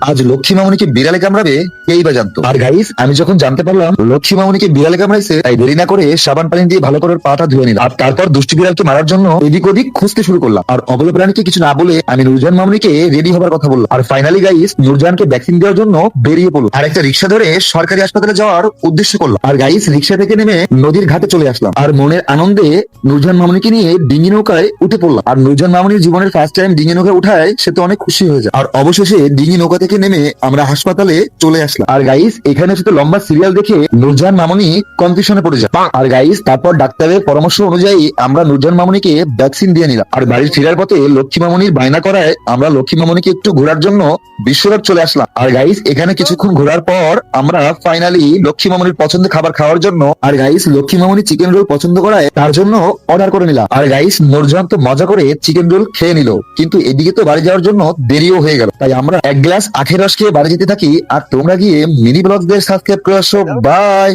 আজ লক্ষ্মী মামুনিকে বিড়ালে কামড়াবে কেই বা জানতো। আর গাইস, আমি যখন জানতে পারলাম লক্ষ্মী মামুনিকে বিড়ালে কামড়াইছে, তাই দেরি না করে সাবান পানি দিয়ে ভালো করে পাটা ধুয়ে নিলাম। আর তারপর দুষ্টু বিড়ালকে মারার জন্য এদিক ওদিক খুঁজতে শুরু করলাম। আর অবলা প্রাণীকে কিছু না বলে আমি নুরজান মামুনিকে রেডি হবার কথা বললাম। আর ফাইনালি গাইস, নুরজানকে ভ্যাকসিন দেওয়ার জন্য বেরিয়ে পড়লো। আর একটা রিক্সা ধরে সরকারি হাসপাতালে যাওয়ার উদ্দেশ্য করলাম। আর গাইস, রিক্সা থেকে নেমে নদীর ঘাটে চলে আসলাম। আর মনের আনন্দে নুরজান মামুনিকে নিয়ে ডিঙ্গি নৌকায় উঠে পড়লাম। আর নুরজান মামুনির জীবনের ফার্স্ট টাইম ডিঙ্গি নৌকায় উঠায় সে তো অনেক খুশি হয়ে যায়। আর অবশেষে ডিঙ্গি নৌকা থেকে নেমে আমরা হাসপাতালে চলে আসলাম। আর গাইস, এখানে শুধু লম্বা সিরিয়াল দেখে নুরজান মামুনি কনফিউশনে পড়ে যায়। আর গাইস, তারপর ডাক্তারের পরামর্শ অনুযায়ী আমরা নুরজান মামুনিকে ভ্যাকসিন দিয়ে নিলাম। আর বাড়ির ফেরার পথে লক্ষ্মী মামুনির বায়না করায় আমরা লক্ষ্মী মামুনিকে একটু ঘোরার জন্য বিশ্বরোড চলে আসলাম। আর গাইস, এখানে কিছুক্ষণ ঘোরার পর আমরা ফাইনালি লক্ষ্মী মামুনির পছন্দের খাবার খাওয়ার জন্য, আর গাইস লক্ষ্মী মামুনি চিকেন রোল পছন্দ করায় তার জন্য অর্ডার করে নিলাম। আর গাইস, নুরজান তো মজা করে চিকেন রোল খেয়ে নিল, কিন্তু এদিকে তো বাড়ি যাওয়ার জন্য দেরিও হয়ে গেল। তাই আমরা এক গ্লাস আখের রস খেয়ে বাড়ি যেতে থাকি। আর তোমরা গিয়ে মিনি ব্লগদের সাবস্ক্রাইব করে আসো। বাই।